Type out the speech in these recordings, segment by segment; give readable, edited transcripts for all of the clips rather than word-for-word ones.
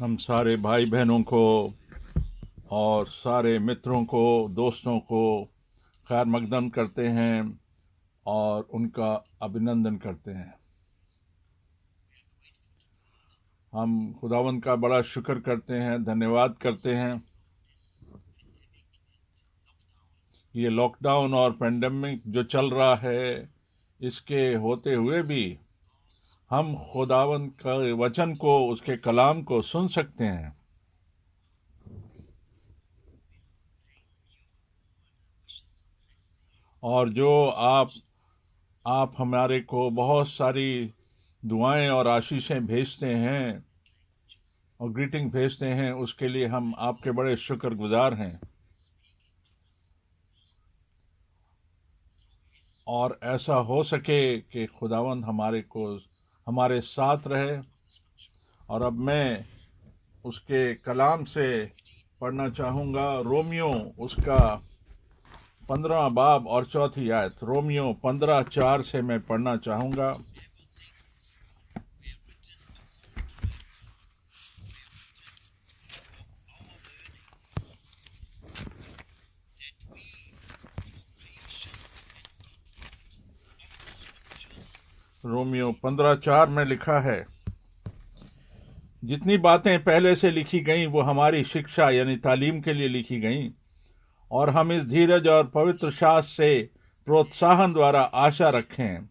हम सारे भाई बहनों को और सारे मित्रों को, दोस्तों को खैर मकदम करते हैं और उनका अभिनंदन करते हैं। हम खुदावंद का बड़ा शुक्र करते हैं, धन्यवाद करते हैं। ये लॉकडाउन और पेंडेमिक जो चल रहा है, इसके होते हुए भी हम खुदावंद का वचन को, उसके कलाम को सुन सकते हैं। और जो आप हमारे को बहुत सारी दुआएं और आशीषें भेजते हैं और ग्रीटिंग भेजते हैं, उसके लिए हम आपके बड़े शुक्रगुजार हैं। और ऐसा हो सके कि खुदावंद हमारे साथ रहे। और अब मैं उसके कलाम से पढ़ना चाहूँगा रोमियो, उसका 15 बाब और 4 आयत। रोमियो 15:4 से मैं पढ़ना चाहूँगा। रोमियो 15:4 में लिखा है, जितनी बातें पहले से लिखी गईं वो हमारी शिक्षा यानी तालीम के लिए लिखी गईं, और हम इस धीरज और पवित्र शास्त्र से प्रोत्साहन द्वारा आशा रखें।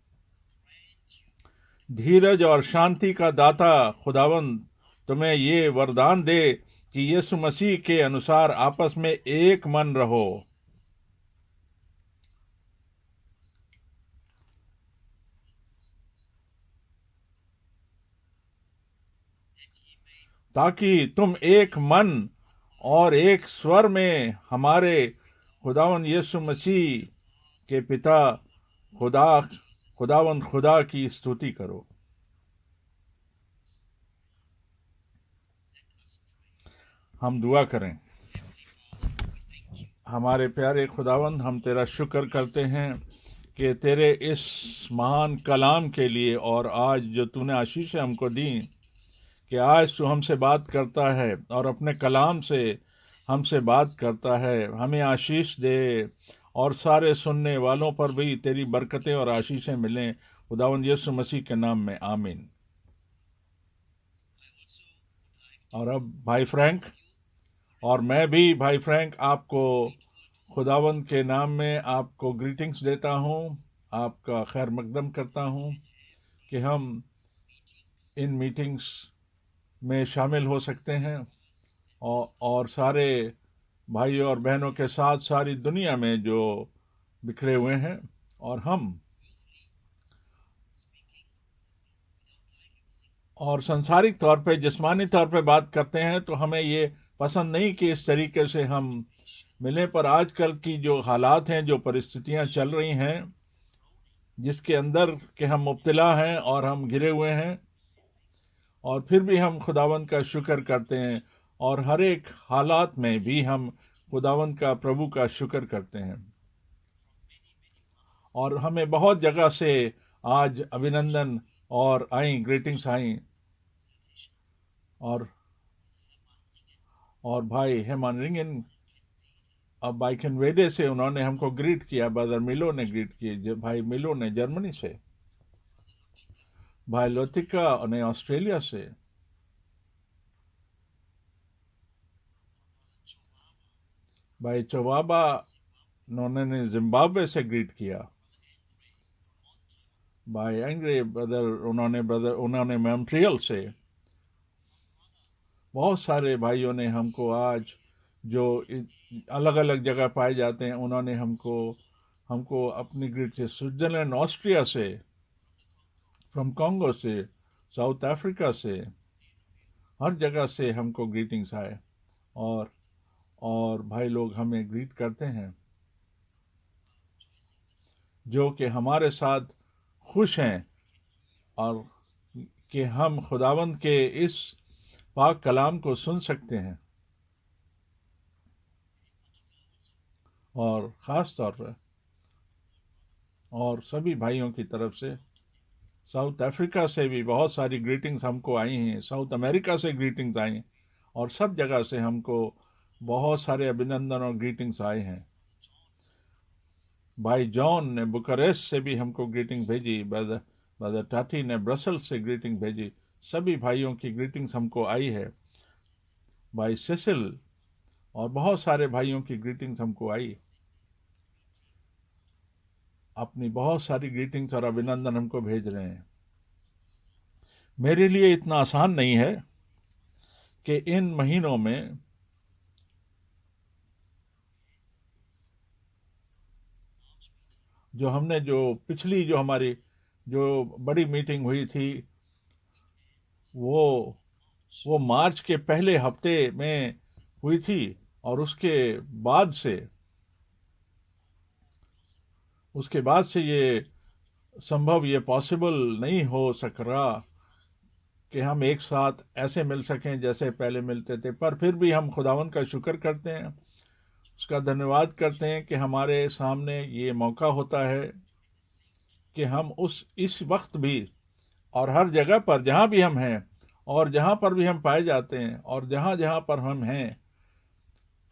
धीरज और शांति का दाता खुदावंद तुम्हें ये वरदान दे कि यीशु मसीह के अनुसार आपस में एक मन रहो, ताकि तुम एक मन और एक स्वर में हमारे खुदावंद यीशु मसीह के पिता खुदावंद खुदा की स्तुति करो। हम दुआ करें। हमारे प्यारे खुदावंद, हम तेरा शुक्र करते हैं कि तेरे इस महान कलाम के लिए, और आज जो तूने आशीष हमको दी कि आज तू हमसे बात करता है और अपने कलाम से हमसे बात करता है। हमें आशीष दे और सारे सुनने वालों पर भी तेरी बरकतें और आशीषें मिलें, खुदावंद यीशु मसीह के नाम में, आमीन। और अब भाई फ्रैंक, और मैं भी भाई फ्रैंक आपको खुदावंद के नाम में आपको ग्रीटिंग्स देता हूँ, आपका खैर मकदम करता हूँ कि हम इन मीटिंग्स में शामिल हो सकते हैं और सारे भाई और बहनों के साथ सारी दुनिया में जो बिखरे हुए हैं। और हम और संसारिक तौर पे, जिस्मानी तौर पे बात करते हैं तो हमें ये पसंद नहीं कि इस तरीके से हम मिलें, पर आजकल की जो हालात हैं, जो परिस्थितियां चल रही हैं, जिसके अंदर के हम मुब्तला हैं और हम घिरे हुए हैं, और फिर भी हम खुदावंद का शुक्र करते हैं, और हर एक हालात में भी हम खुदावंद का, प्रभु का शुक्र करते हैं। और हमें बहुत जगह से आज अभिनंदन और ग्रीटिंग्स आई। और भाई हेमान रिंगन, अब बाइकन वेडे से उन्होंने हमको ग्रीट किया, ब्रदर मिलो ने ग्रीट किए, भाई मिलो ने जर्मनी से, भाई लोतिका ने ऑस्ट्रेलिया से, भाई चवाबा उन्होंने जिम्बाब्वे से ग्रीट किया, भाई एंग्रे उन्होंने मॉन्ट्रियल से। बहुत सारे भाइयों ने हमको आज, जो अलग अलग जगह पाए जाते हैं, उन्होंने हमको हमको अपनी ग्रीट से, स्विट्जरलैंड, ऑस्ट्रिया से, फ्रॉम कॉन्गो से, साउथ अफ्रीका से, हर जगह से हमको ग्रीटिंग्स आए। और भाई लोग हमें ग्रीट करते हैं, जो कि हमारे साथ खुश हैं, और कि हम खुदावंद के इस पाक कलाम को सुन सकते हैं। और ख़ास तौर पर और सभी भाइयों की तरफ से, साउथ अफ्रीका से भी बहुत सारी ग्रीटिंग्स हमको आई हैं, साउथ अमेरिका से ग्रीटिंग्स आई हैं, और सब जगह से हमको बहुत सारे अभिनंदन और ग्रीटिंग्स आए हैं। भाई जॉन ने बुकारेस्ट से भी हमको ग्रीटिंग भेजी, ब्रदर टाटी ने ब्रसल्स से ग्रीटिंग भेजी। सभी भाइयों की ग्रीटिंग्स हमको आई है। भाई सेसिल और बहुत सारे भाइयों की ग्रीटिंग्स हमको आई। अपनी बहुत सारी ग्रीटिंग्स और अभिनंदन हमको भेज रहे हैं। मेरे लिए इतना आसान नहीं है कि इन महीनों में जो पिछली जो हमारी जो बड़ी मीटिंग हुई थी वो मार्च के पहले हफ्ते में हुई थी, और उसके बाद से ये पॉसिबल नहीं हो सक रहा कि हम एक साथ ऐसे मिल सकें जैसे पहले मिलते थे। पर फिर भी हम खुदावंद का शुक्र करते हैं, उसका धन्यवाद करते हैं कि हमारे सामने ये मौका होता है कि हम इस वक्त भी और हर जगह पर जहाँ भी हम हैं और जहाँ पर भी हम पाए जाते हैं और जहाँ जहाँ पर हम हैं,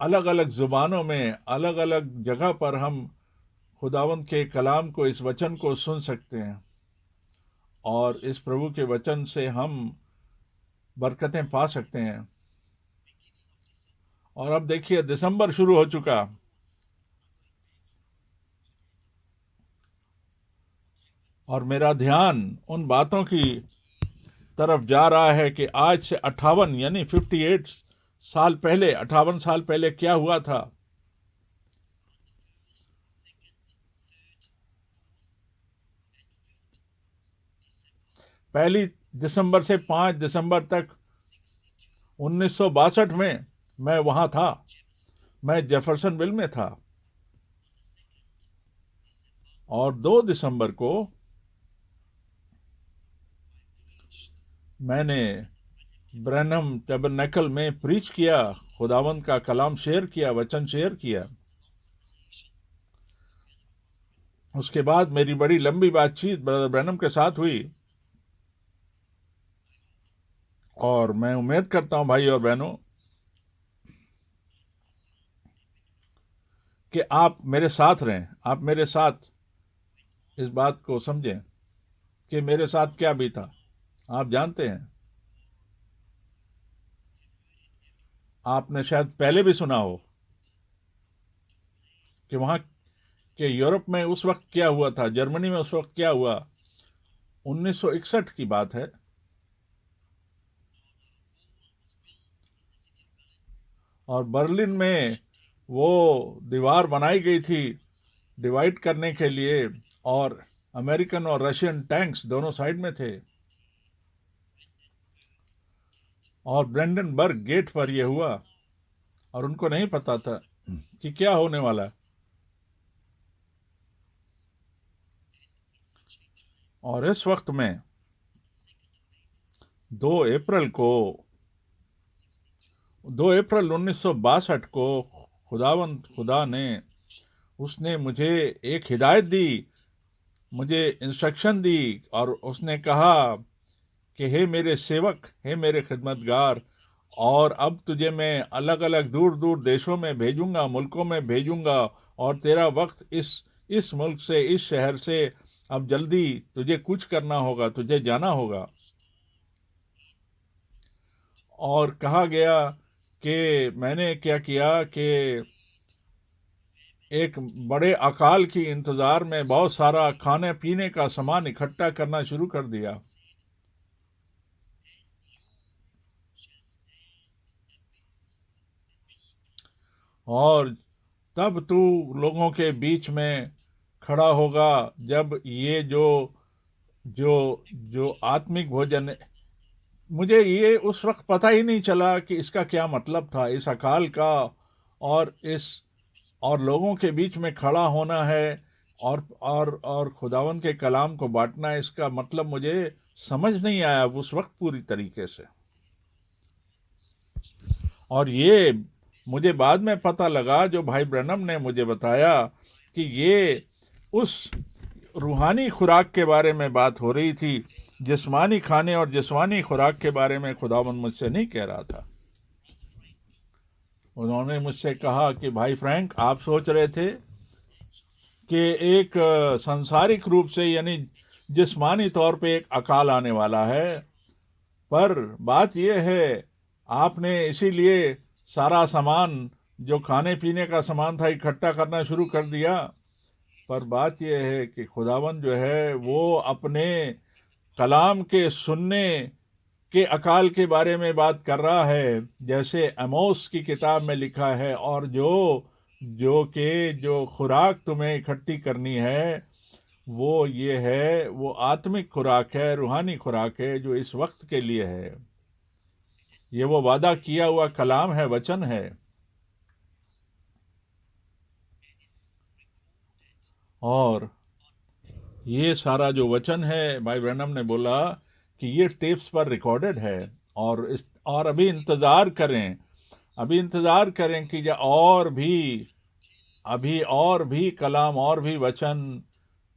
अलग अलग जुबानों में अलग अलग जगह पर हम खुदावंद के कलाम को, इस वचन को सुन सकते हैं और इस प्रभु के वचन से हम बरकतें पा सकते हैं। और अब देखिए दिसंबर शुरू हो चुका, और मेरा ध्यान उन बातों की तरफ जा रहा है कि आज से 58 यानी 58 साल पहले क्या हुआ था। पहली दिसंबर से 5 दिसंबर तक 1962 में मैं वहां था। मैं जेफरसनविल में था। और 2 दिसंबर को मैंने ब्रैनम टैबरनेकल में प्रीच किया, खुदावंद का कलाम शेयर किया, वचन शेयर किया। उसके बाद मेरी बड़ी लंबी बातचीत ब्रदर ब्रैनम के साथ हुई, और मैं उम्मीद करता हूं भाई और बहनों कि आप मेरे साथ रहें, आप मेरे साथ इस बात को समझें कि मेरे साथ क्या बीता। आप जानते हैं, आपने शायद पहले भी सुना हो कि वहां के यूरोप में उस वक्त क्या हुआ था, जर्मनी में उस वक्त क्या हुआ। 1961 की बात है। और बर्लिन में वो दीवार बनाई गई थी डिवाइड करने के लिए, और अमेरिकन और रशियन टैंक्स दोनों साइड में थे। और ब्रेंडनबर्ग गेट पर यह हुआ, और उनको नहीं पता था कि क्या होने वाला है। और इस वक्त में 2 अप्रैल 1962 को खुदा ने उसने मुझे एक हिदायत दी, मुझे इंस्ट्रक्शन दी, और उसने कहा कि हे मेरे सेवक, हे मेरे खिदमतगार, और अब तुझे मैं अलग अलग दूर दूर देशों में भेजूंगा, मुल्कों में भेजूंगा, और तेरा वक्त इस मुल्क से, इस शहर से अब जल्दी तुझे कुछ करना होगा, तुझे जाना होगा। और कहा गया कि मैंने क्या किया कि एक बड़े अकाल की इंतजार में बहुत सारा खाने पीने का सामान इकट्ठा करना शुरू कर दिया। और तब तू लोगों के बीच में खड़ा होगा जब ये जो जो जो आत्मिक भोजन, मुझे ये उस वक्त पता ही नहीं चला कि इसका क्या मतलब था, इस अकाल का। और और लोगों के बीच में खड़ा होना है और खुदावन के कलाम को बांटना है, इसका मतलब मुझे समझ नहीं आया उस वक्त पूरी तरीके से। और ये मुझे बाद में पता लगा, जो भाई ब्रैनम ने मुझे बताया, कि ये उस रूहानी खुराक के बारे में बात हो रही थी। जिस्मानी खाने और जिस्मानी खुराक के बारे में खुदावंद मुझसे नहीं कह रहा था। उन्होंने मुझसे कहा कि भाई फ्रैंक, आप सोच रहे थे कि एक सांसारिक रूप से यानी जिस्मानी तौर पे एक अकाल आने वाला है, पर बात यह है आपने इसीलिए सारा सामान, जो खाने पीने का सामान था, इकट्ठा करना शुरू कर दिया। पर बात यह है कि खुदावन जो है वो अपने कलाम के सुनने के अकाल के बारे में बात कर रहा है, जैसे अमोस की किताब में लिखा है। और जो खुराक तुम्हें इकट्ठी करनी है वो ये है, वो आत्मिक खुराक है, रूहानी खुराक है, जो इस वक्त के लिए है। ये वो वादा किया हुआ कलाम है, वचन है। और ये सारा जो वचन है, भाई ब्रैनम ने बोला कि ये टेप्स पर रिकॉर्डेड है। और अभी इंतजार करें कि अभी और भी कलाम और भी वचन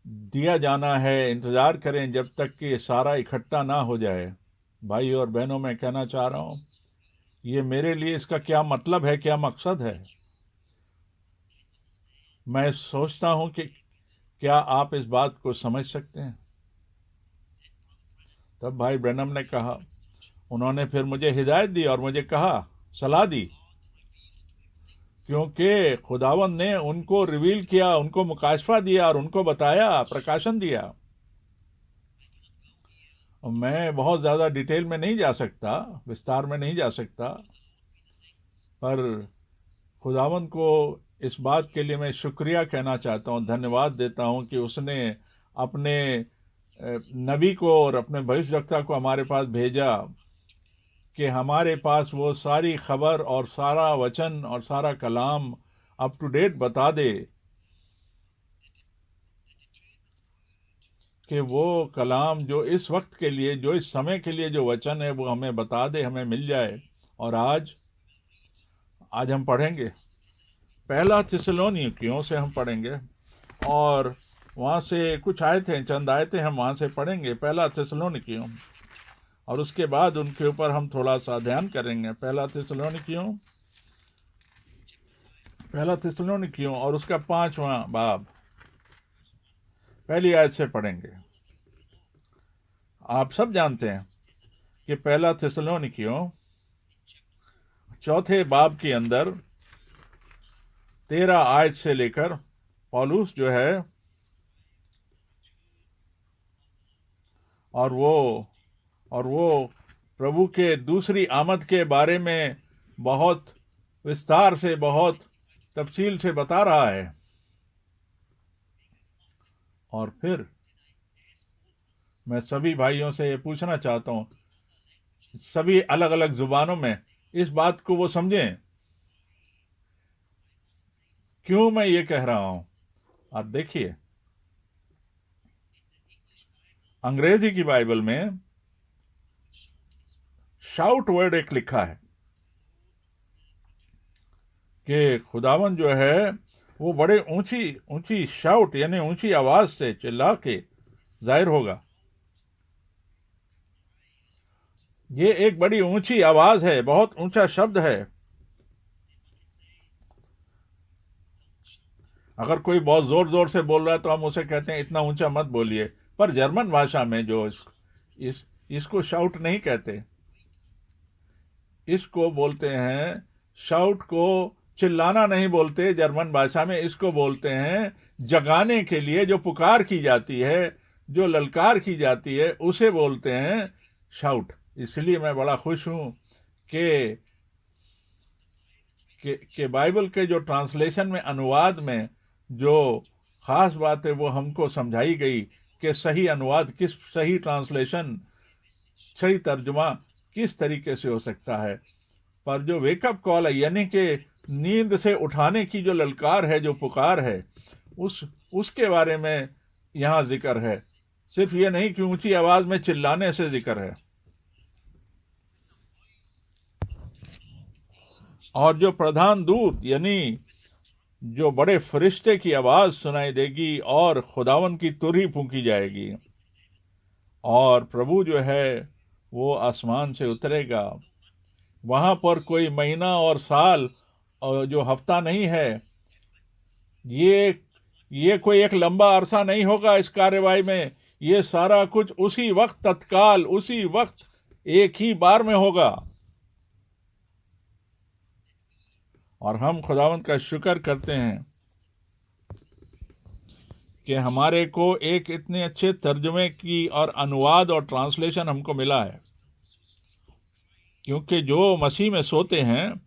दिया जाना है। इंतजार करें जब तक कि सारा इकट्ठा ना हो जाए। भाई और बहनों, मैं कहना चाह रहा हूं, ये मेरे लिए इसका क्या मतलब है, क्या मकसद है, मैं सोचता हूं कि क्या आप इस बात को समझ सकते हैं। तब भाई ब्रैनम ने कहा, उन्होंने फिर मुझे हिदायत दी और मुझे कहा, सलाह दी, क्योंकि खुदावन ने उनको रिवील किया, उनको मुकाशफा दिया और उनको बताया, प्रकाशन दिया। और मैं बहुत ज्यादा डिटेल में नहीं जा सकता, विस्तार में नहीं जा सकता, पर खुदावन को इस बात के लिए मैं शुक्रिया कहना चाहता हूँ, धन्यवाद देता हूँ कि उसने अपने नबी को और अपने भविष्यवक्ता को हमारे पास भेजा कि हमारे पास वो सारी खबर और सारा वचन और सारा कलाम अप टू डेट बता दे, कि वो कलाम जो इस वक्त के लिए, जो इस समय के लिए जो वचन है, वो हमें बता दे, हमें मिल जाए। और आज हम पढ़ेंगे पहला थिस्सलुनीकियों से हम पढ़ेंगे, और वहाँ से कुछ आयतें, चंद आयतें हम वहाँ से पढ़ेंगे, पहला थिस्सलुनीकियों, और उसके बाद उनके ऊपर हम थोड़ा सा ध्यान करेंगे। पहला थिस्सलुनीकियों और उसका 5वां बाब, पहली आयत से पढ़ेंगे। आप सब जानते हैं कि पहला थिस्सलुनीकियों 4 बाब के अंदर 13 आयत से लेकर पौलुस जो है, और वो प्रभु के दूसरी आमद के बारे में बहुत विस्तार से, बहुत तफसील से बता रहा है। और फिर मैं सभी भाइयों से ये पूछना चाहता हूं, सभी अलग अलग जुबानों में इस बात को वो समझें, क्यों मैं ये कह रहा हूं। आप देखिए, अंग्रेजी की बाइबल में शाउट वर्ड एक लिखा है कि खुदावन जो है वो बड़े ऊंची ऊंची शाउट यानी ऊंची आवाज से चिल्ला के जाहिर होगा। ये एक बड़ी ऊंची आवाज है, बहुत ऊंचा शब्द है। अगर कोई बहुत जोर जोर से बोल रहा है तो हम उसे कहते हैं इतना ऊंचा मत बोलिए, पर जर्मन भाषा में जो इसको शाउट नहीं कहते, इसको बोलते हैं, शाउट को चिल्लाना नहीं बोलते जर्मन भाषा में, इसको बोलते हैं जगाने के लिए जो पुकार की जाती है, जो ललकार की जाती है, उसे बोलते हैं शाउट। इसलिए मैं बड़ा खुश हूं कि बाइबल के जो ट्रांसलेशन में, अनुवाद में जो खास बात है वो हमको समझाई गई कि सही अनुवाद सही ट्रांसलेशन, सही तर्जुमा किस तरीके से हो सकता है। पर जो वेकअप कॉल है, यानी कि नींद से उठाने की जो ललकार है, जो पुकार है, उसके बारे में यहां जिक्र है। सिर्फ ये नहीं कि ऊंची आवाज में चिल्लाने से जिक्र है। और जो प्रधान दूत यानी जो बड़े फरिश्ते की आवाज सुनाई देगी और खुदावन की तुरही फूंकी जाएगी, और प्रभु जो है वो आसमान से उतरेगा। वहां पर कोई महीना और साल और जो हफ्ता नहीं है, ये ये कोई एक लंबा अरसा नहीं होगा इस कार्यवाही में। ये सारा कुछ उसी वक्त, तत्काल, उसी वक्त, एक ही बार में होगा। और हम खुदावंद का शुक्र करते हैं कि हमारे को एक इतने अच्छे तर्जुमे की और अनुवाद और ट्रांसलेशन हमको मिला है, क्योंकि जो मसीह में सोते हैं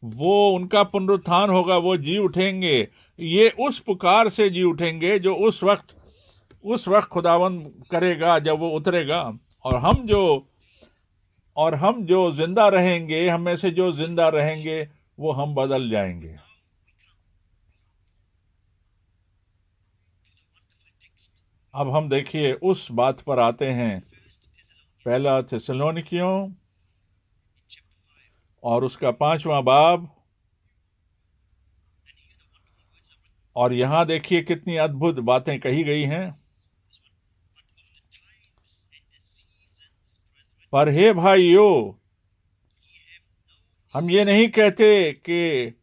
वो उनका पुनरुत्थान होगा, वो जी उठेंगे। ये उस पुकार से जी उठेंगे जो उस वक्त खुदावंद करेगा जब वो उतरेगा। और हम जो जिंदा रहेंगे, हम में से जो जिंदा रहेंगे, वो हम बदल जाएंगे। अब हम देखिए उस बात पर आते हैं, पहला थिस्सलुनीकियों और उसका 5वां बाब। और यहां देखिए कितनी अद्भुत बातें कही गई हैं। पर हे भाइयों, हम ये नहीं कहते कि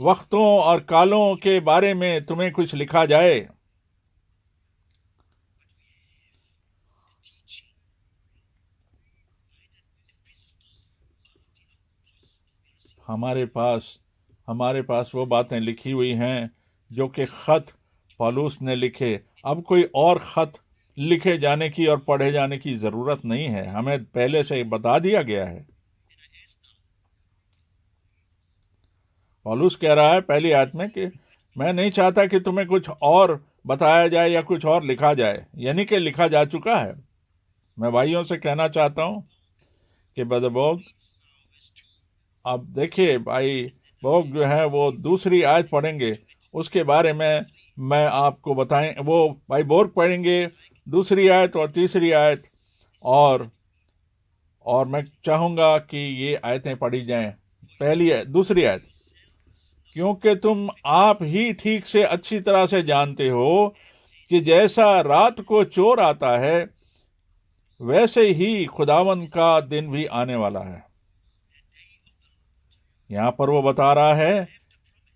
वक्तों और कालों के बारे में तुम्हें कुछ लिखा जाए। हमारे पास वो बातें लिखी हुई हैं जो कि खत पौलुस ने लिखे। अब कोई और खत लिखे जाने की और पढ़े जाने की जरूरत नहीं है, हमें पहले से ही बता दिया गया है। पौलुस कह रहा है पहली आयत में कि मैं नहीं चाहता कि तुम्हें कुछ और बताया जाए या कुछ और लिखा जाए, यानी कि लिखा जा चुका है। मैं भाइयों से कहना चाहता हूं कि ब्रदर बोग, अब देखिए भाई बोग जो है वो दूसरी आयत पढ़ेंगे, उसके बारे में मैं आपको बताएं। वो भाई बोर्ग पढ़ेंगे दूसरी आयत और तीसरी आयत, और मैं चाहूंगा कि ये आयतें पढ़ी जाएं। दूसरी आयत, क्योंकि तुम आप ही ठीक से अच्छी तरह से जानते हो कि जैसा रात को चोर आता है, वैसे ही खुदावन का दिन भी आने वाला है। यहां पर वो बता रहा है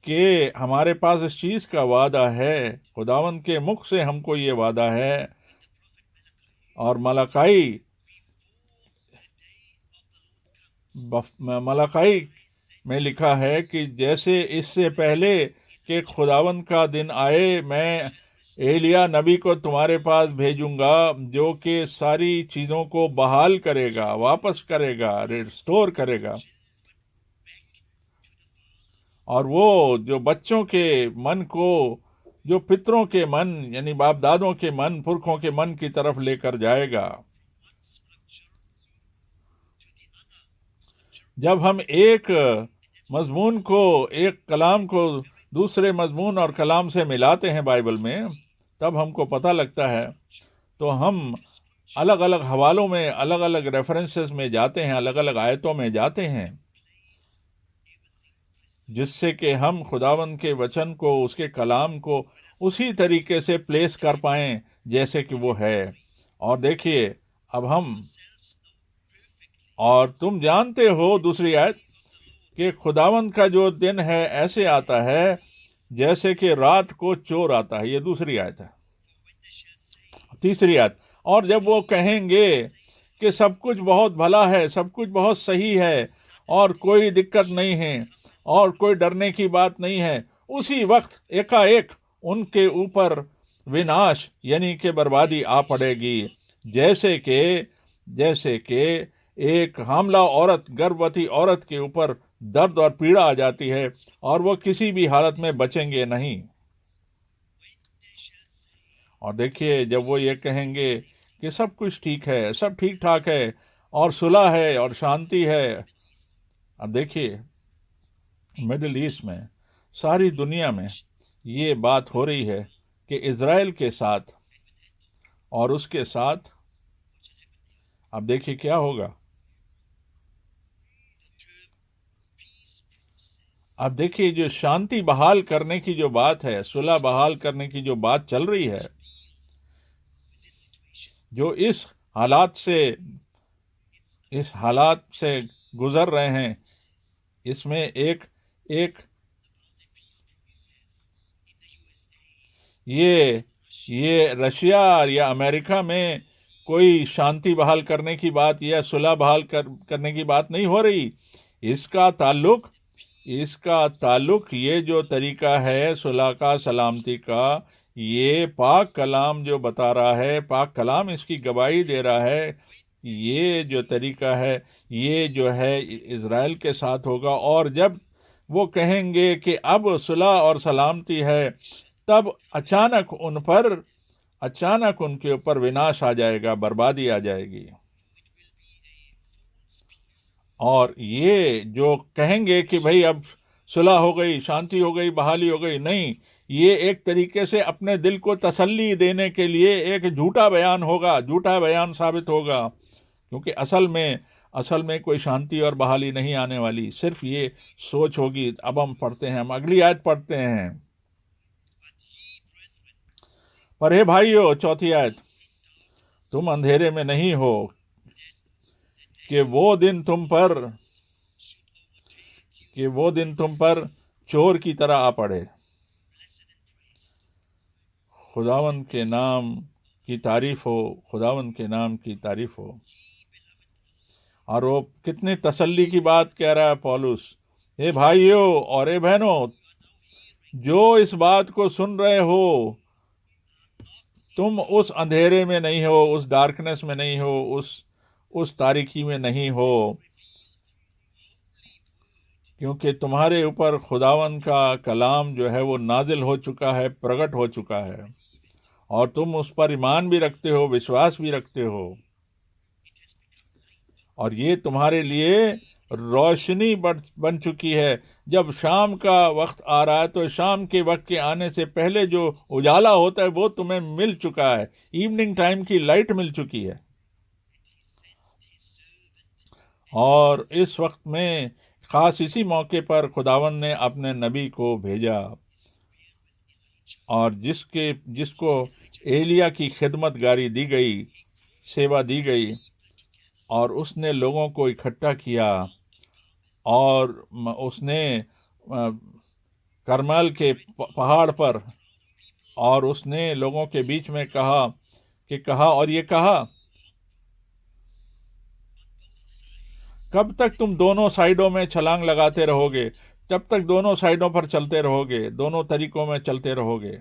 कि हमारे पास इस चीज का वादा है, खुदावन के मुख से हमको ये वादा है। और मलाकाई में लिखा है कि जैसे इससे पहले कि खुदावन का दिन आए, मैं एलिया नबी को तुम्हारे पास भेजूंगा, जो कि सारी चीजों को बहाल करेगा, वापस करेगा, रिस्टोर करेगा। और वो जो बच्चों के मन को, जो पितरों के मन यानी बाप दादों के मन, पुरखों के मन की तरफ लेकर जाएगा। जब हम एक मजमून को, एक कलाम को दूसरे मजमून और कलाम से मिलाते हैं बाइबल में, तब हमको पता लगता है। तो हम अलग अलग हवालों में, अलग अलग रेफरेंसेस में जाते हैं, अलग अलग आयतों में जाते हैं, जिससे कि हम खुदावन के वचन को, उसके कलाम को उसी तरीके से प्लेस कर पाएं जैसे कि वो है। और देखिए अब हम, और तुम जानते हो, दूसरी आयत, कि खुदावन का जो दिन है ऐसे आता है जैसे कि रात को चोर आता है। ये दूसरी आयत है। तीसरी आयत, और जब वो कहेंगे कि सब कुछ बहुत भला है, सब कुछ बहुत सही है और कोई दिक्कत नहीं है और कोई डरने की बात नहीं है, उसी वक्त एकाएक उनके ऊपर विनाश यानी कि बर्बादी आ पड़ेगी। जैसे कि एक हामला औरत, गर्भवती औरत के ऊपर दर्द और पीड़ा आ जाती है और वो किसी भी हालत में बचेंगे नहीं। और देखिए जब वो ये कहेंगे कि सब कुछ ठीक है, सब ठीक ठाक है और सुलह है और शांति है। अब देखिए मिडिल ईस्ट में, सारी दुनिया में ये बात हो रही है कि इज़राइल के साथ और उसके साथ, अब देखिए क्या होगा। अब देखिए जो शांति बहाल करने की जो बात है, सुलह बहाल करने की जो बात चल रही है, जो इस हालात से गुजर रहे हैं, इसमें एक एक ये रशिया या अमेरिका में कोई शांति बहाल करने की बात या सुलह बहाल करने की बात नहीं हो रही। इसका ताल्लुक इसका ताल्लुक ये जो तरीका है सुलह का, सलामती का, ये पाक कलाम जो बता रहा है, पाक कलाम इसकी गवाही दे रहा है। ये जो तरीका है, ये जो है इज़राइल के साथ होगा। और जब वो कहेंगे कि अब सुलह और सलामती है, तब अचानक उनके ऊपर विनाश आ जाएगा, बर्बादी आ जाएगी। और ये जो कहेंगे कि भाई अब सुलह हो गई, शांति हो गई, बहाली हो गई, नहीं, ये एक तरीके से अपने दिल को तसल्ली देने के लिए एक झूठा बयान होगा, झूठा बयान साबित होगा। क्योंकि असल में कोई शांति और बहाली नहीं आने वाली, सिर्फ ये सोच होगी। अब हम पढ़ते हैं, हम अगली आयत पढ़ते हैं। पर हे भाइयों, चौथी आयत, तुम अंधेरे में नहीं हो कि वो दिन तुम पर चोर की तरह आ पड़े। खुदावन के नाम की तारीफ हो, खुदावन के नाम की तारीफ हो। और वो कितनी तसल्ली की बात कह रहा है पौलुस। हे भाइयों और हे बहनों, जो इस बात को सुन रहे हो, तुम उस अंधेरे में नहीं हो, उस डार्कनेस में नहीं हो, उस तारीकी में नहीं हो, क्योंकि तुम्हारे ऊपर खुदावन का कलाम जो है वो नाजिल हो चुका है, प्रकट हो चुका है, और तुम उस पर ईमान भी रखते हो, विश्वास भी रखते हो। और ये तुम्हारे लिए रोशनी बन चुकी है। जब शाम का वक्त आ रहा है, तो शाम के वक्त के आने से पहले जो उजाला होता है वो तुम्हें मिल चुका है। इवनिंग टाइम की लाइट मिल चुकी है। और इस वक्त में खास इसी मौके पर खुदावन ने अपने नबी को भेजा, और जिसको एलिया की खिदमतगारी दी गई, सेवा दी गई, और उसने लोगों को इकट्ठा किया, और उसने करमल के पहाड़ पर, और उसने लोगों के बीच में कहा, कब तक तुम दोनों साइडों में छलांग लगाते रहोगे? जब तक दोनों साइडों पर चलते रहोगे, दोनों तरीकों में चलते रहोगे।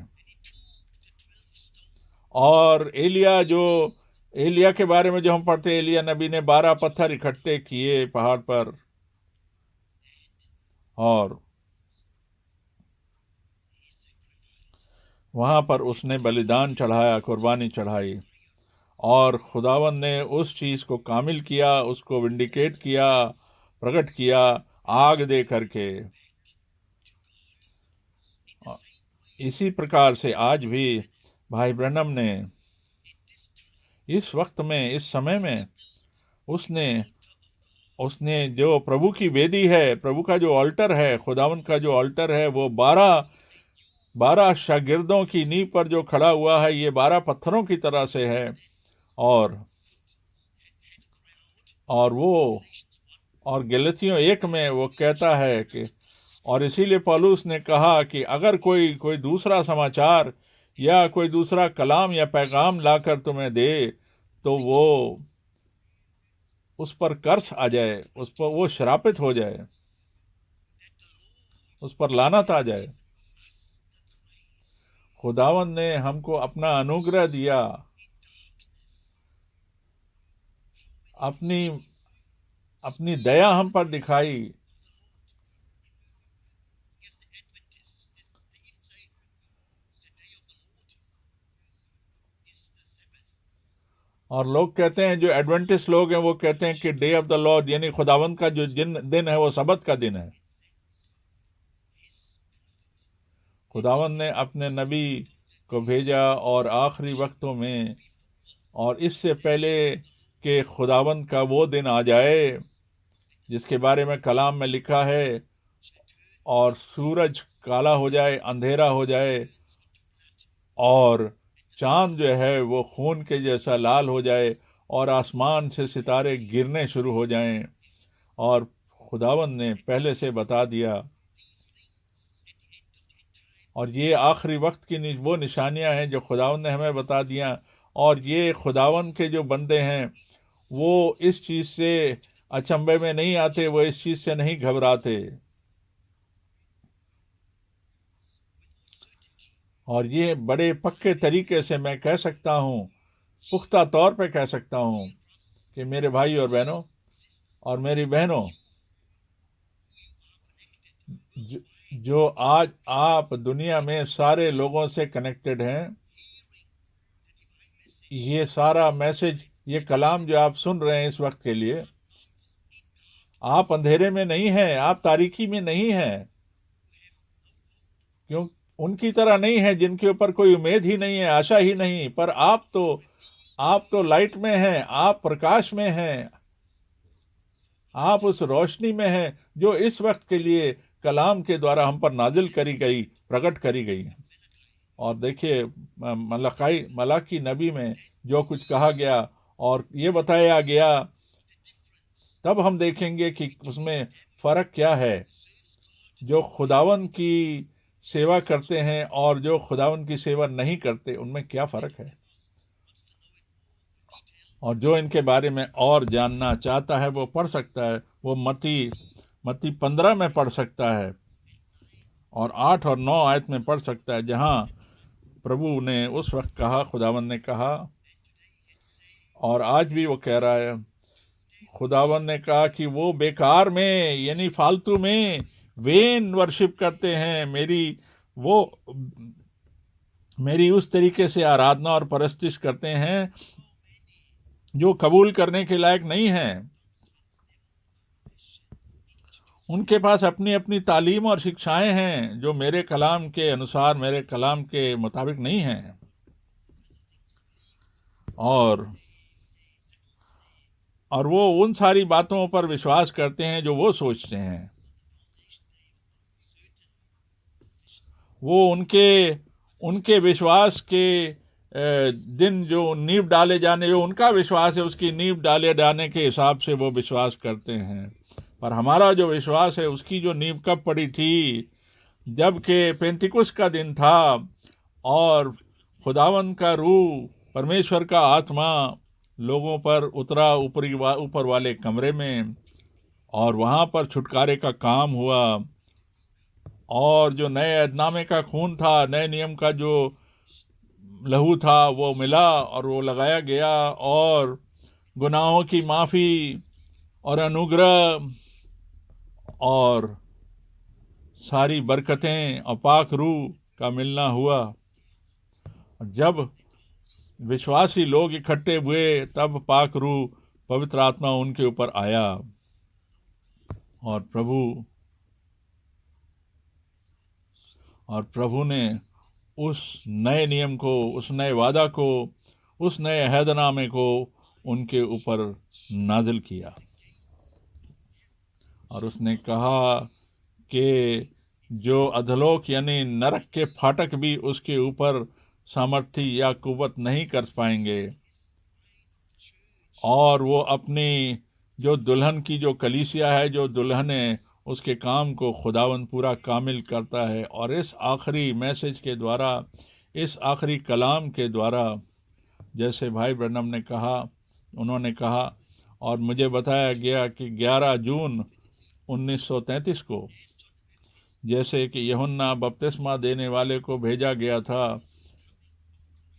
और एलिया के बारे में जो हम पढ़ते, एलिया नबी ने 12 पत्थर इकट्ठे किए पहाड़ पर, और वहां पर उसने बलिदान चढ़ाया, कुर्बानी चढ़ाई, और खुदावन ने उस चीज को कामिल किया, उसको विंडिकेट किया, प्रकट किया आग दे करके। इसी प्रकार से आज भी भाई ब्रनम ने इस वक्त में, इस समय में, उसने उसने जो प्रभु की वेदी है, प्रभु का जो ऑल्टर है, खुदावन का जो ऑल्टर है, वो 12 शागिर्दों की नींव पर जो खड़ा हुआ है, ये 12 पत्थरों की तरह से है। और वो, और गलतियों 1 में वो कहता है कि, और इसीलिए पौलुस ने कहा कि अगर कोई दूसरा समाचार या कोई दूसरा कलाम या पैगाम लाकर तुम्हें दे, तो वो उस पर कर्स आ जाए, उस पर वो श्रापित हो जाए, उस पर लानत आ जाए। खुदावन ने हमको अपना अनुग्रह दिया, अपनी दया हम पर दिखाई। और लोग कहते हैं, जो एडवेंटिस्ट लोग हैं, वो कहते हैं कि डे ऑफ द लॉर्ड, यानी खुदावन का जो दिन है, वो सबत का दिन है। खुदावन ने अपने नबी को भेजा, और आखिरी वक्तों में, और इससे पहले कि खुदावन का वो दिन आ जाए जिसके बारे में कलाम में लिखा है, और सूरज काला हो जाए, अंधेरा हो जाए, और चांद जो है वो खून के जैसा लाल हो जाए, और आसमान से सितारे गिरने शुरू हो जाएं, और खुदावंद ने पहले से बता दिया, और ये आखिरी वक्त की वो निशानियां हैं जो खुदावंद ने हमें बता दिया। और ये खुदावंद के जो बंदे हैं वो इस चीज़ से अचंभे में नहीं आते, वो इस चीज़ से नहीं घबराते, और ये बड़े पक्के तरीके से मैं कह सकता हूँ, पुख्ता तौर पे कह सकता हूँ कि मेरे भाई और बहनों और मेरी बहनों, जो आज आप दुनिया में सारे लोगों से कनेक्टेड हैं, ये सारा मैसेज, ये कलाम जो आप सुन रहे हैं इस वक्त के लिए, आप अंधेरे में नहीं हैं, आप तारीकी में नहीं हैं, क्यों? उनकी तरह नहीं है जिनके ऊपर कोई उम्मीद ही नहीं है, आशा ही नहीं, पर आप तो लाइट में हैं, आप प्रकाश में हैं, आप उस रोशनी में हैं जो इस वक्त के लिए कलाम के द्वारा हम पर नाजिल करी गई, प्रकट करी गई है। और देखिए, मलाकी नबी में जो कुछ कहा गया और ये बताया गया, तब हम देखेंगे कि उसमें फ़र्क क्या है। जो खुदावन की सेवा करते हैं और जो खुदावन की सेवा नहीं करते, उनमें क्या फ़र्क है। और जो इनके बारे में और जानना चाहता है वो पढ़ सकता है, वो मत्ती 15 में पढ़ सकता है और 8 और 9 आयत में पढ़ सकता है, जहाँ प्रभु ने उस वक्त कहा, खुदावन ने कहा, और आज भी वो कह रहा है। खुदावन ने कहा कि वो बेकार में, यानी फालतू में वेन वर्शिप करते हैं, मेरी उस तरीके से आराधना और परस्तिश करते हैं जो कबूल करने के लायक नहीं है। उनके पास अपनी अपनी तालीम और शिक्षाएं हैं जो मेरे कलाम के अनुसार, मेरे कलाम के मुताबिक नहीं हैं, और वो उन सारी बातों पर विश्वास करते हैं जो वो सोचते हैं। वो उनके विश्वास के दिन जो नींव डाले जाने, जो उनका विश्वास है उसकी नींव डाले जाने के हिसाब से वो विश्वास करते हैं। पर हमारा जो विश्वास है उसकी जो नींव कब पड़ी थी, जबकि पेंतिकुस्त का दिन था और खुदावन का रूह, परमेश्वर का आत्मा लोगों पर उतरा ऊपर वाले कमरे में, और वहाँ पर छुटकारे का काम हुआ, और जो नए ऐदनामे का खून था, नए नियम का जो लहू था, वो मिला और वो लगाया गया, और गुनाहों की माफ़ी और अनुग्रह और सारी बरकतें और पाक रूह का मिलना हुआ। जब विश्वासी लोग इकट्ठे हुए, तब पाक रूह, पवित्र आत्मा उनके ऊपर आया, और प्रभु ने उस नए नियम को, उस नए वादा को, उस नए अहदनामे को उनके ऊपर नाजिल किया, और उसने कहा कि जो अधलोक यानी नरक के फाटक भी उसके ऊपर सामर्थ्य या कुव्वत नहीं कर पाएंगे, और वो अपनी जो दुल्हन की जो कलीसिया है, जो दुल्हन है, उसके काम को खुदावंद पूरा कामिल करता है। और इस आखिरी मैसेज के द्वारा, इस आखिरी कलाम के द्वारा, जैसे भाई ब्रनम ने कहा, उन्होंने कहा और मुझे बताया गया कि 11 जून 1933 को, जैसे कि यूहन्ना बपतिस्मा देने वाले को भेजा गया था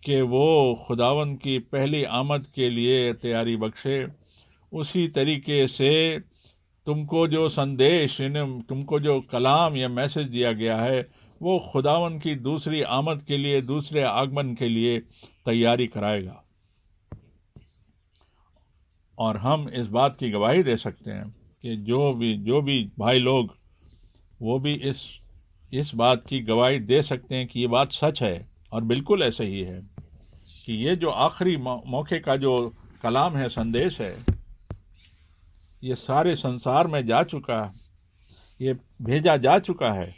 कि वो खुदावन की पहली आमद के लिए तैयारी बख्शे, उसी तरीके से तुमको जो संदेश, तुमको जो कलाम या मैसेज दिया गया है, वो खुदावन की दूसरी आमद के लिए, दूसरे आगमन के लिए तैयारी कराएगा। और हम इस बात की गवाही दे सकते हैं कि जो भी भाई लोग, वो भी इस बात की गवाही दे सकते हैं कि ये बात सच है, और बिल्कुल ऐसे ही है कि ये जो आखिरी मौके का जो कलाम है, संदेश है, ये सारे संसार में जा चुका है, ये भेजा जा चुका है,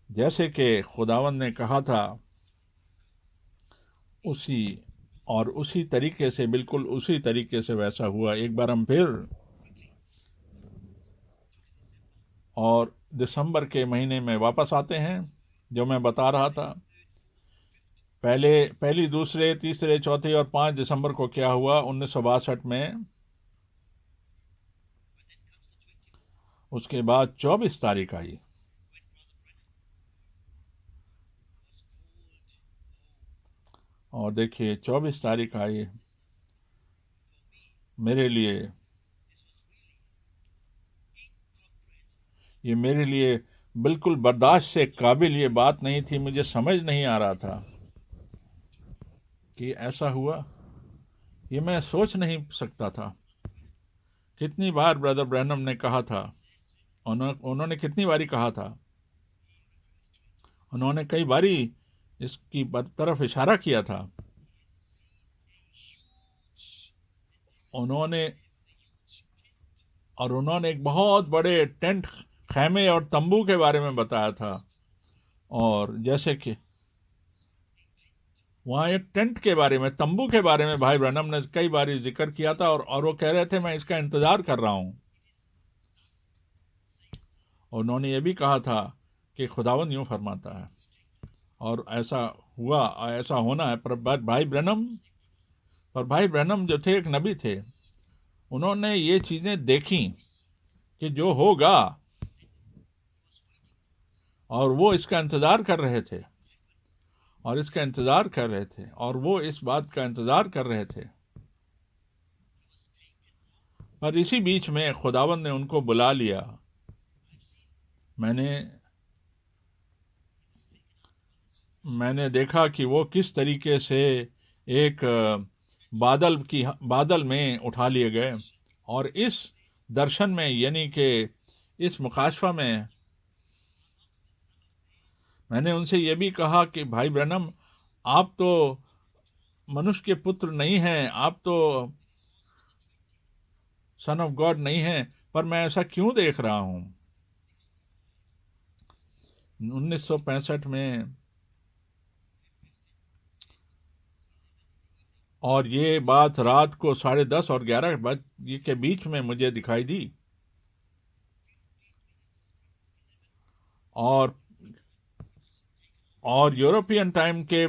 जैसे कि खुदावंद ने कहा था, उसी तरीके से, बिल्कुल उसी तरीके से वैसा हुआ। एक बार हम फिर और दिसंबर के महीने में वापस आते हैं। जो मैं बता रहा था, पहली, दूसरे, तीसरे, चौथे और 5 दिसंबर को क्या हुआ 1962 में। उसके बाद 24 तारीख आई। और देखिए 24 तारीख आई मेरे लिए, ये मेरे लिए बिल्कुल बर्दाश्त से काबिल ये बात नहीं थी। मुझे समझ नहीं आ रहा था कि ऐसा हुआ, ये मैं सोच नहीं सकता था। कितनी बार ब्रदर ब्रैनम ने कहा था, उन्होंने कितनी बारी कहा था, उन्होंने कई बारी इसकी तरफ इशारा किया था। उन्होंने एक बहुत बड़े टेंट, खैमे और तंबू के बारे में बताया था। और जैसे कि वहाँ एक टेंट के बारे में, तंबू के बारे में भाई ब्रैनम ने कई बारी जिक्र किया था, और वो कह रहे थे मैं इसका इंतजार कर रहा हूँ। उन्होंने ये भी कहा था कि खुदावन यूं फरमाता है, और ऐसा हुआ, ऐसा होना है। पर भाई ब्रैनम जो थे एक नबी थे। उन्होंने ये चीजें देखी कि जो होगा, और वो इसका इंतजार कर रहे थे, और इसका इंतजार कर रहे थे, और वो इस बात का इंतजार कर रहे थे। पर इसी बीच में खुदावन ने उनको बुला लिया। मैंने देखा कि वो किस तरीके से एक बादल में उठा लिए गए। और इस दर्शन में, यानी कि इस मुकाशफा में, मैंने उनसे ये भी कहा कि भाई ब्रैनम, आप तो मनुष्य के पुत्र नहीं हैं, आप तो सन ऑफ गॉड नहीं हैं, पर मैं ऐसा क्यों देख रहा हूं। 1965 में, और ये बात रात को 10:30 और 11 बजे के बीच में मुझे दिखाई दी। और यूरोपियन टाइम के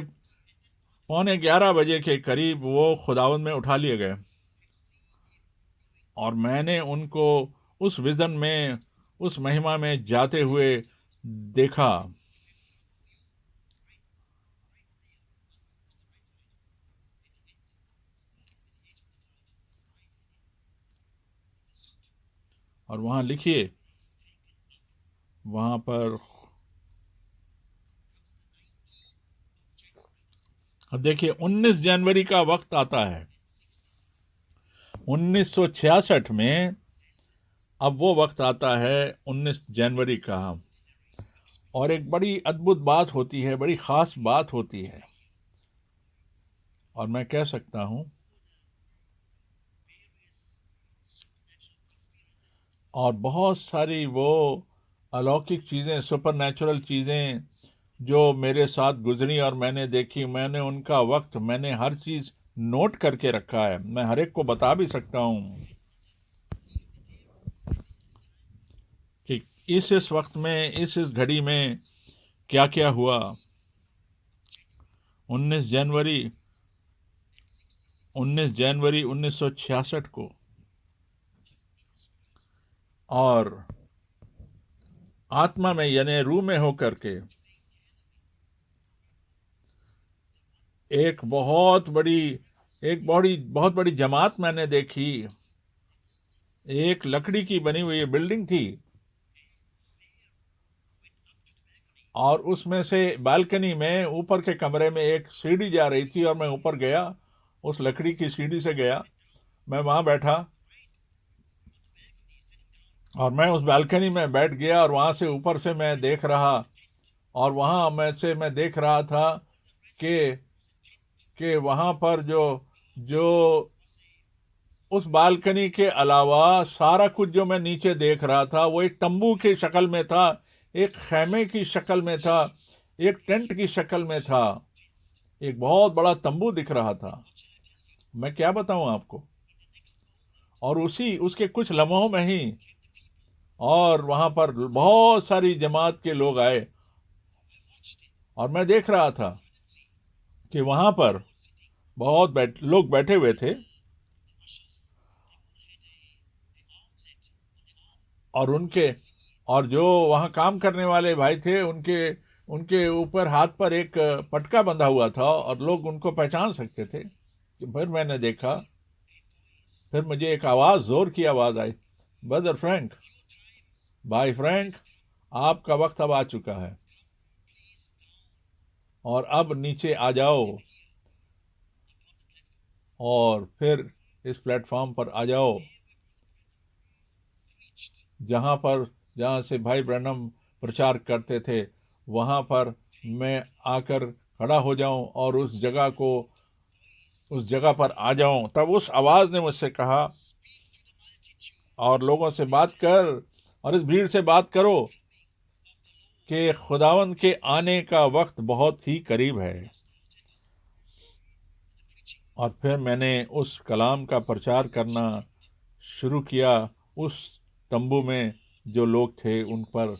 11:15 बजे के करीब वो खुदावन में उठा लिए गए। और मैंने उनको उस विजन में, उस महिमा में जाते हुए देखा। और वहां लिखिए, वहां पर अब देखिए 19 जनवरी का वक्त आता है 1966 में। अब वो वक्त आता है 19 जनवरी का, और एक बड़ी अद्भुत बात होती है, बड़ी खास बात होती है। और मैं कह सकता हूं, और बहुत सारी वो अलौकिक चीजें, सुपरनैचुरल चीजें जो मेरे साथ गुजरी और मैंने देखी, मैंने उनका वक्त, मैंने हर चीज नोट करके रखा है। मैं हर एक को बता भी सकता हूं कि इस वक्त में, इस घड़ी में क्या क्या हुआ। 19 जनवरी 1966 को, और आत्मा में यानी रूह में होकर के बहुत बड़ी जमात मैंने देखी। एक लकड़ी की बनी हुई बिल्डिंग थी, और उसमें से बालकनी में ऊपर के कमरे में एक सीढ़ी जा रही थी, और मैं ऊपर गया, उस लकड़ी की सीढ़ी से गया, मैं वहां बैठा, और मैं उस बालकनी में बैठ गया, और वहां से ऊपर से मैं देख रहा, और वहां मैं देख रहा था कि वहां पर जो जो उस बालकनी के अलावा सारा कुछ जो मैं नीचे देख रहा था, वो एक तंबू की शक्ल में था, एक खैमे की शक्ल में था, एक टेंट की शक्ल में था। एक बहुत बड़ा तंबू दिख रहा था। मैं क्या बताऊं आपको। और उसके कुछ लम्हों में ही और वहां पर बहुत सारी जमात के लोग आए, और मैं देख रहा था कि वहां पर बहुत लोग बैठे हुए थे, और उनके और जो वहां काम करने वाले भाई थे, उनके उनके ऊपर हाथ पर एक पटका बंधा हुआ था, और लोग उनको पहचान सकते थे। कि फिर मैंने देखा, फिर मुझे एक आवाज, जोर की आवाज आई, ब्रदर फ्रैंक, भाई फ्रैंक, आपका वक्त अब आ चुका है, और अब नीचे आ जाओ, और फिर इस प्लेटफॉर्म पर आ जाओ, जहां पर जहां से भाई ब्रैनम प्रचार करते थे, वहां पर मैं आकर खड़ा हो जाऊं और उस जगह पर आ जाऊं। तब उस आवाज ने मुझसे कहा, और लोगों से बात कर, और इस भीड़ से बात करो कि खुदावन के आने का वक्त बहुत ही करीब है। और फिर मैंने उस कलाम का प्रचार करना शुरू किया, उस तंबू में जो लोग थे उन पर।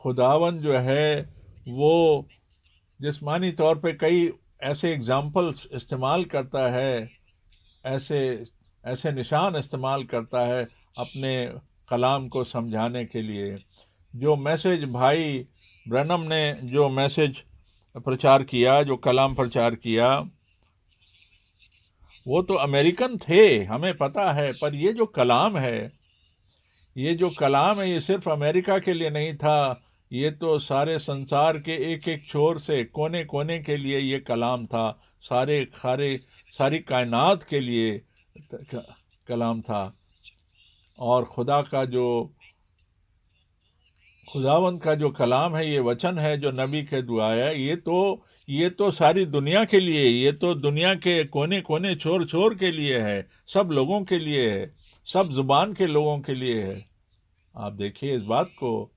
खुदावन जो है वो जिस्मानी तौर पे कई ऐसे एग्जाम्पल्स इस्तेमाल करता है, ऐसे ऐसे निशान इस्तेमाल करता है अपने कलाम को समझाने के लिए। जो मैसेज भाई ब्रनम ने जो मैसेज प्रचार किया, जो कलाम प्रचार किया, वो तो अमेरिकन थे, हमें पता है, पर ये जो कलाम है, ये जो कलाम है, ये सिर्फ अमेरिका के लिए नहीं था, ये तो सारे संसार के एक एक छोर से कोने कोने के लिए ये कलाम था। सारे सारे सारी कायनात के लिए कलाम था। और खुदावंद का जो कलाम है, ये वचन है जो नबी के दुआया है, ये तो सारी दुनिया के लिए, ये तो दुनिया के कोने कोने छोर छोर के लिए है, सब लोगों के लिए है, सब जुबान के लोगों के लिए है। आप देखिए इस बात को।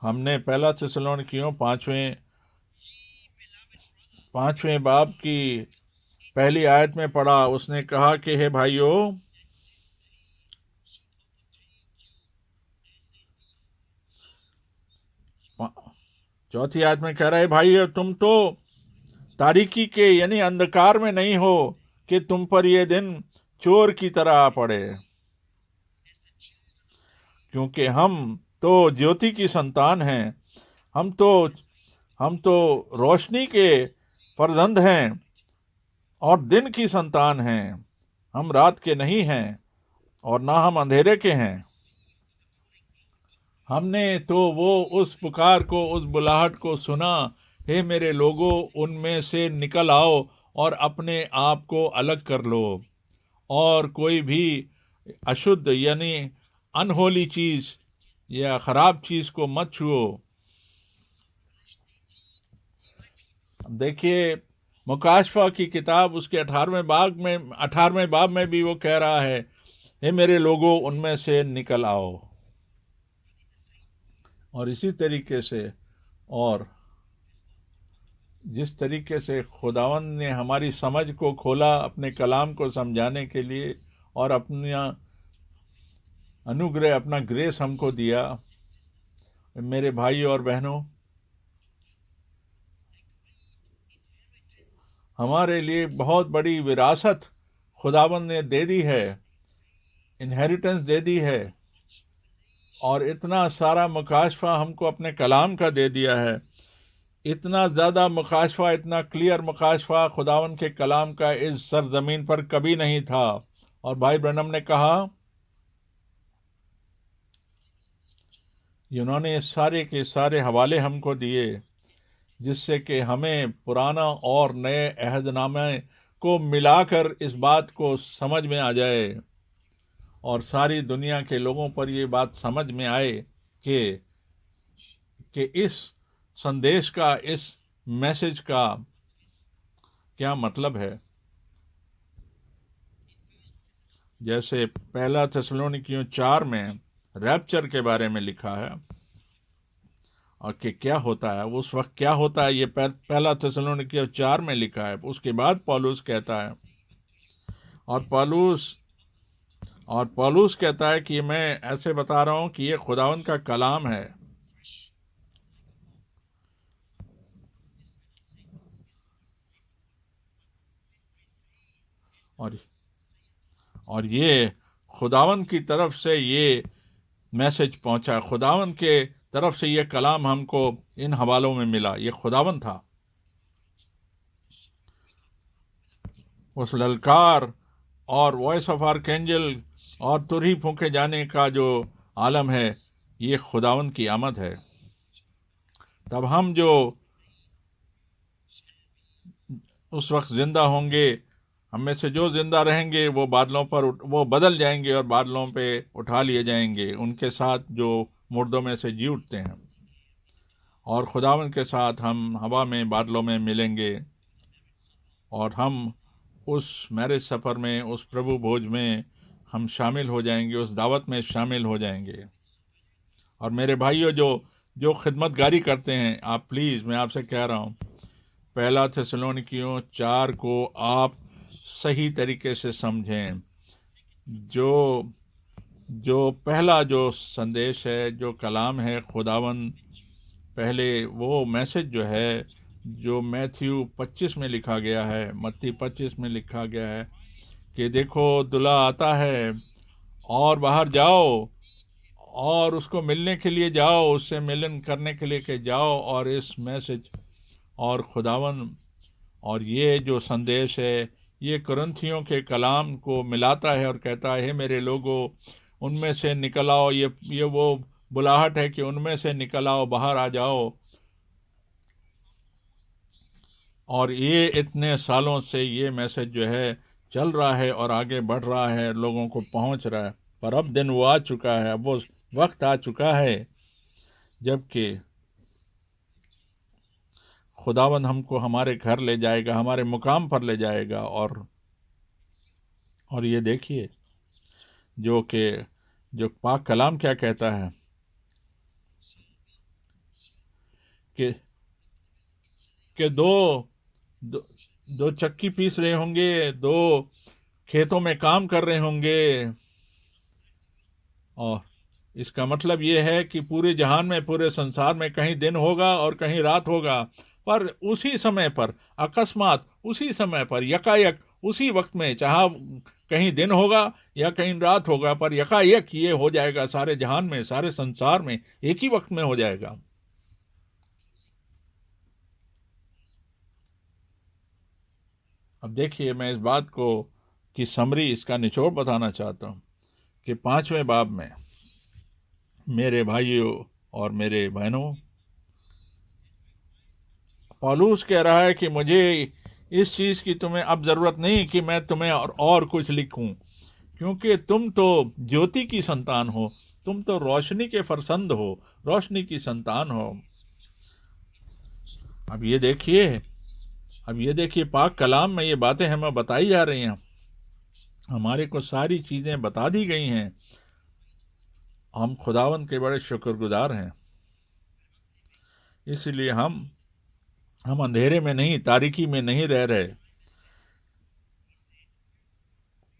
हमने पहला थिस्सलुनीकियों पांचवें बाब की पहली आयत में पढ़ा। उसने कहा कि हे भाइयों, चौथी आयत में कह रहा है, भाई तुम तो तारीकी के यानी अंधकार में नहीं हो कि तुम पर ये दिन चोर की तरह आ पड़े, क्योंकि हम तो ज्योति की संतान हैं। हम तो हम तो रोशनी के फर्जंद हैं और दिन की संतान हैं। हम रात के नहीं हैं और ना हम अंधेरे के हैं। हमने तो वो उस पुकार को, उस बुलाहट को सुना, हे मेरे लोगों, उनमें से निकल आओ और अपने आप को अलग कर लो, और कोई भी अशुद्ध यानी अनहोली चीज या खराब चीज को मत छुओ। देखिए, मुकाशफा की किताब उसके 18वें बाब में भी वो कह रहा है, हे मेरे लोगों, उनमें से निकल आओ। और इसी तरीके से, और जिस तरीके से खुदावंद ने हमारी समझ को खोला अपने कलाम को समझाने के लिए, और अपना अनुग्रह, अपना ग्रेस हमको दिया, मेरे भाई और बहनों, हमारे लिए बहुत बड़ी विरासत खुदावंद ने दे दी है, इनहेरिटेंस दे दी है। और इतना सारा मुकाशफा हमको अपने कलाम का दे दिया है, इतना ज़्यादा मुकाशफा, इतना क्लियर मुकाशफा खुदावन के कलाम का इस सरजमीन पर कभी नहीं था। और भाई ब्रनम ने कहा, उन्होंने सारे के सारे हवाले हमको दिए, जिससे कि हमें पुराना और नए अहदनामे को मिलाकर इस बात को समझ में आ जाए, और सारी दुनिया के लोगों पर ये बात समझ में आए कि इस संदेश का, इस मैसेज का क्या मतलब है। जैसे पहला थिस्सलुनीकियों 4 में रैप्चर के बारे में लिखा है, और कि क्या होता है उस वक्त, क्या होता है, ये पहला थिस्सलुनीकियों 4 में लिखा है। उसके बाद पौलुस कहता है और पौलुस कहता है कि मैं ऐसे बता रहा हूं कि ये खुदावंद का कलाम है। और ये खुदावंद की तरफ से ये मैसेज पहुंचा, खुदावंद के तरफ से ये कलाम हमको इन हवालों में मिला। ये खुदावंद था। उस ललकार और वॉइस ऑफ आर्कएंजल और तुरही फूंके जाने का जो आलम है, ये खुदावंद की आमद है। तब हम जो उस वक्त जिंदा होंगे, हम में से जो जिंदा रहेंगे, वो बादलों पर वो बदल जाएंगे और बादलों पे उठा लिए जाएंगे उनके साथ जो मुर्दों में से जी उठते हैं। और खुदावंद के साथ हम हवा में बादलों में मिलेंगे और हम उस मैरिज सफ़र में, उस प्रभु भोज में हम शामिल हो जाएंगे, उस दावत में शामिल हो जाएंगे। और मेरे भाइयों जो जो खिदमतगारी करते हैं, आप प्लीज़, मैं आपसे कह रहा हूँ, पहला थिस्सलुनीकियों 4 को आप सही तरीके से समझें। जो जो पहला जो संदेश है, जो कलाम है खुदावंद, पहले वो मैसेज जो है, जो मैथ्यू 25 में लिखा गया है, मत्ती 25 में लिखा गया है कि देखो दूल्हा आता है और बाहर जाओ और उसको मिलने के लिए जाओ, उससे मिलन करने के लिए के जाओ। और इस मैसेज और खुदावन और ये जो संदेश है, ये कुरिन्थियों के कलाम को मिलाता है और कहता है, हे मेरे लोगों, उनमें से निकल आओ। ये वो बुलाहट है कि उनमें से निकल आओ, बाहर आ जाओ। और ये इतने सालों से ये मैसेज जो है चल रहा है और आगे बढ़ रहा है, लोगों को पहुंच रहा है। पर अब दिन वो आ चुका है, अब वो वक्त आ चुका है जबकि खुदावंद हमको हमारे घर ले जाएगा, हमारे मुकाम पर ले जाएगा। और ये देखिए जो पाक कलाम क्या कहता है कि दो, दो चक्की पीस रहे होंगे, दो खेतों में काम कर रहे होंगे। और इसका मतलब ये है कि पूरे जहान में, पूरे संसार में कहीं दिन होगा और कहीं रात होगा, पर उसी समय पर, अकस्मात उसी समय पर, यकायक उसी वक्त में, चाहे कहीं दिन होगा या कहीं रात होगा, पर यकायक ये हो जाएगा सारे जहान में, सारे संसार में एक ही वक्त में हो जाएगा। अब देखिए, मैं इस बात को की समरी, इसका निचोड़ बताना चाहता हूं कि 5वें बाब में, मेरे भाइयों और मेरे बहनों, पौलुस कह रहा है कि मुझे इस चीज की तुम्हें अब जरूरत नहीं कि मैं तुम्हें और कुछ लिखूं, क्योंकि तुम तो ज्योति की संतान हो, तुम तो रोशनी के फरसंद हो, रोशनी की संतान हो। अब ये देखिए अब ये देखिए पाक कलाम में ये बातें हमें बताई जा रही हैं, हमारे को सारी चीजें बता दी गई हैं। हम खुदावंद के बड़े शुक्रगुजार हैं। इसलिए हम अंधेरे में नहीं, तारीकी में नहीं रह रहे।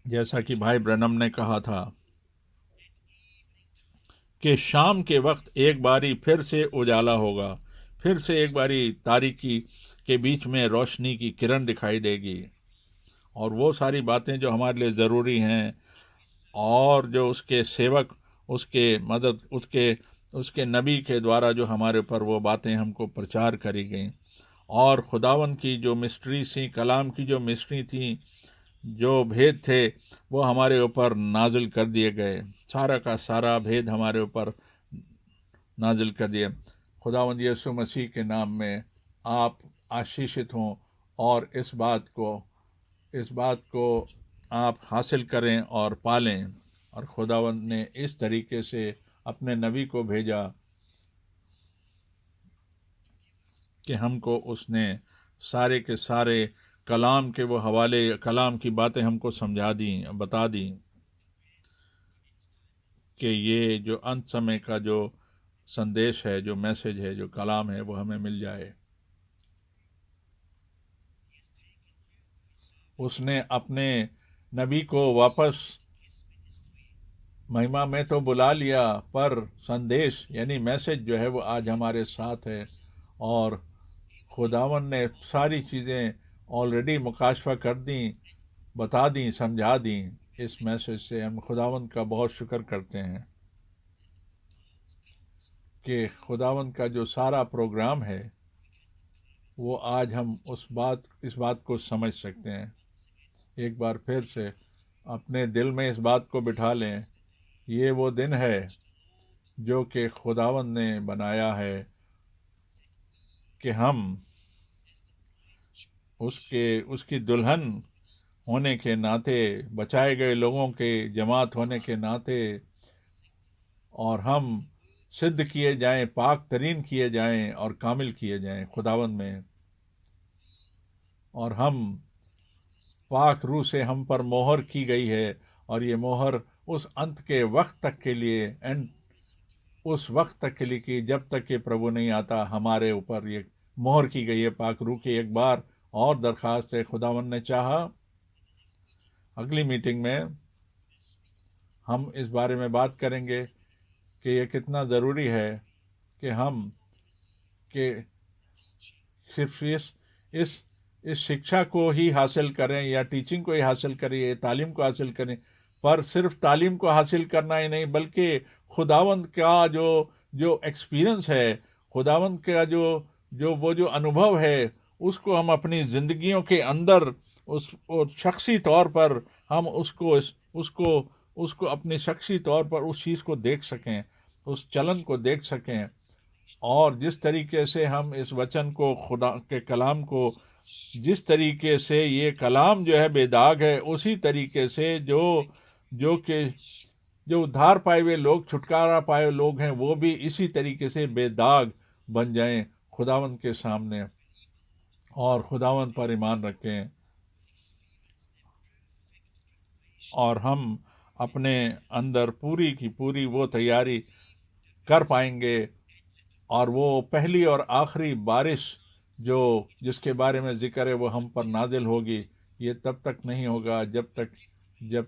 जैसा कि भाई ब्रनम ने कहा था कि शाम के वक्त एक बारी फिर से उजाला होगा, फिर से एक बारी तारीकी के बीच में रोशनी की किरण दिखाई देगी। और वो सारी बातें जो हमारे लिए ज़रूरी हैं, और जो उसके सेवक, उसके मदद, उसके नबी के द्वारा जो हमारे ऊपर वो बातें हमको प्रचार करी गई, और खुदावन की जो मिस्ट्री सी, कलाम की जो मिस्ट्री थी, जो भेद थे, वो हमारे ऊपर नाजिल कर दिए गए। सारा का सारा भेद हमारे ऊपर नाजिल कर दिए। खुदावंद यीशु मसीह के नाम में आप आशीषित हों और इस बात को आप हासिल करें और पालें। और खुदावंद ने इस तरीके से अपने नबी को भेजा कि हमको उसने सारे के सारे कलाम के वो हवाले, कलाम की बातें हमको समझा दी, बता दी कि ये जो अंत समय का जो संदेश है, जो मैसेज है, जो कलाम है, वो हमें मिल जाए। उसने अपने नबी को वापस महिमा में तो बुला लिया, पर संदेश यानी मैसेज जो है वो आज हमारे साथ है। और खुदावन ने सारी चीज़ें ऑलरेडी मुकाशफा कर दी, बता दी, समझा दी। इस मैसेज से हम खुदावन का बहुत शुक्र करते हैं कि खुदावन का जो सारा प्रोग्राम है वो आज हम इस बात को समझ सकते हैं। एक बार फिर से अपने दिल में इस बात को बिठा लें, ये वो दिन है जो कि खुदावन ने बनाया है कि हम उसकी दुल्हन होने के नाते, बचाए गए लोगों के जमात होने के नाते, और हम सिद्ध किए जाएं, पाक तरीन किए जाएं और कामिल किए जाएं खुदावन में। और हम पाक रूह से हम पर मोहर की गई है, और ये मोहर उस अंत के वक्त तक के लिए, एंड उस वक्त तक के लिए कि जब तक कि प्रभु नहीं आता, हमारे ऊपर ये मोहर की गई है पाक रूह की। एक बार और दरखास्त है, खुदावन ने चाहा अगली मीटिंग में हम इस बारे में बात करेंगे कि ये कितना ज़रूरी है कि हम कि सिर्फ इस इस शिक्षा को ही हासिल करें या टीचिंग को ही हासिल करें, ये तालीम को हासिल करें, पर सिर्फ तालीम को हासिल करना ही नहीं, बल्कि खुदावंद का जो जो एक्सपीरियंस है, खुदावंद का जो अनुभव है, उसको हम अपनी ज़िंदगियों के अंदर उस शख्सी तौर पर हम उसको उसको अपने शख्सी तौर पर उस चीज़ को देख सकें, उस चलन को देख सकें। और जिस तरीके से हम इस वचन को, खुदा के कलाम को, जिस तरीके से ये कलाम जो है बेदाग है, उसी तरीके से जो कि जो उद्धार पाए हुए लोग, छुटकारा पाए हुए लोग हैं, वो भी इसी तरीके से बेदाग बन जाएं खुदावन के सामने और खुदावन पर ईमान रखें। और हम अपने अंदर पूरी की पूरी वो तैयारी कर पाएंगे, और वो पहली और आखिरी बारिश जिसके बारे में जिक्र है वो हम पर नाजिल होगी। ये तब तक नहीं होगा जब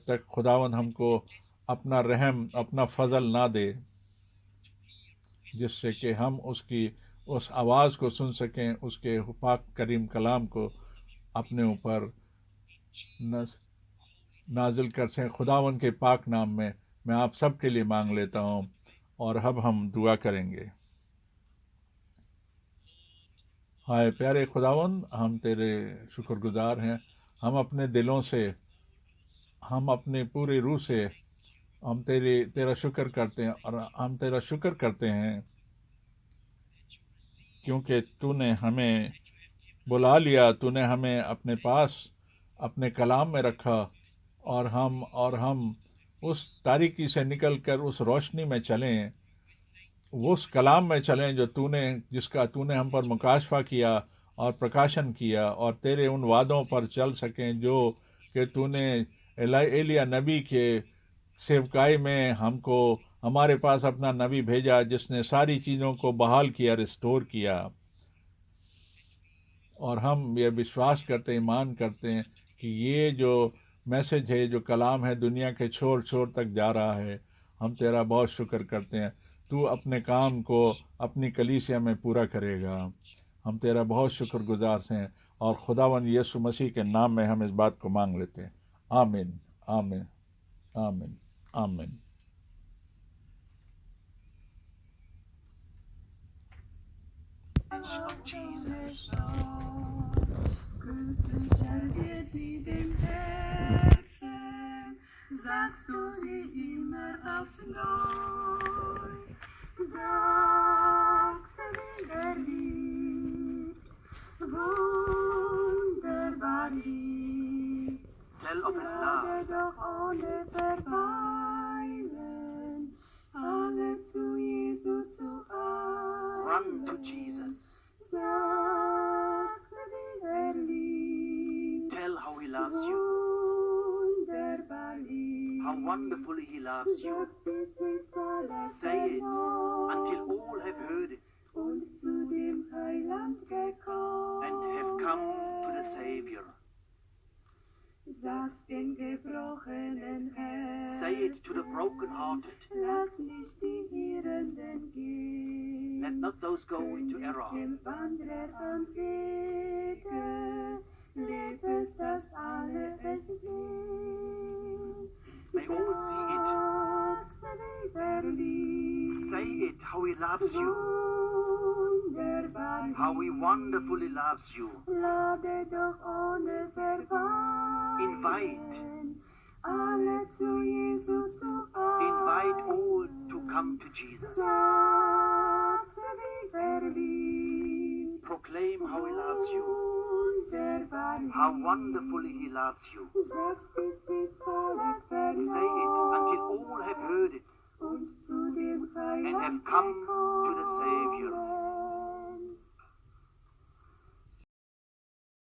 तक खुदावन हमको अपना रहम, अपना फजल ना दे, जिससे कि हम उसकी उस आवाज़ को सुन सकें, उसके पाक करीम कलाम को अपने ऊपर नाजिल कर सकें। खुदावन के पाक नाम में मैं आप सब के लिए मांग लेता हूँ, और अब हम दुआ करेंगे। हाय प्यारे खुदावन, हम तेरे शुक्रगुजार हैं। हम अपने दिलों से, हम अपने पूरी रूह से हम तेरा शुक्र करते हैं, और हम तेरा शुक्र करते हैं क्योंकि तूने हमें बुला लिया, तूने हमें अपने पास अपने कलाम में रखा, और हम उस तारीकी से निकल कर उस रोशनी में चलें, वो उस कलाम में चलें जिसका तूने हम पर मुकाशफा किया और प्रकाशन किया, और तेरे उन वादों पर चल सकें जो कि तूने एलिया नबी के सेवकाई में हमको, हमारे पास अपना नबी भेजा जिसने सारी चीज़ों को बहाल किया, रिस्टोर किया। और हम ये विश्वास करते, ईमान करते हैं कि ये जो मैसेज है, जो कलाम है, दुनिया के छोर छोर तक जा रहा है। हम तेरा बहुत शुक्र करते हैं, तू अपने काम को अपनी कलीसिया में पूरा करेगा। हम तेरा बहुत शुक्रगुजार हैं, और खुदावन यीशु मसीह के नाम में हम इस बात को मांग लेते हैं। आमीन, आमीन, आमीन, आमीन। Of Jesus. Künstlicher wird sie dem Herzen, sagst du sie immer aufs Neu. Sag sie wieder lieb, wunderbar lieb. Tell of his love. Doch ohne Verweilen, alle zu Jesu zu eilen. Run to Jesus. Sag's wieder lieb, Tell how he loves you. wunderbar lieb. How wonderfully he loves you. Sag's, bis ich's alles Say it vermag until all have heard it und zu dem Heiland gekommen. and have come to the Savior. Sag's den gebrochenen Herzen. Say it to the brokenhearted. Lass nicht die Irrenden gehen. Let not those go into error. Dem Wanderer am Wege. Leb es, dass alle es sehen. May all see it. Sag's, wie er liebt. Say it how he loves you. Wunderbar How he wonderfully loves you. Lade doch ohne Verweisen Invite. alle zu Jesu zu ein. Invite all to come to Jesus. Sag's, wie er liebt. Proclaim how he loves you. Wunderbar How wonderfully he loves you. Sag's, bis es alle Say it until all have heard it und zu dem and Heiland have come to the Savior.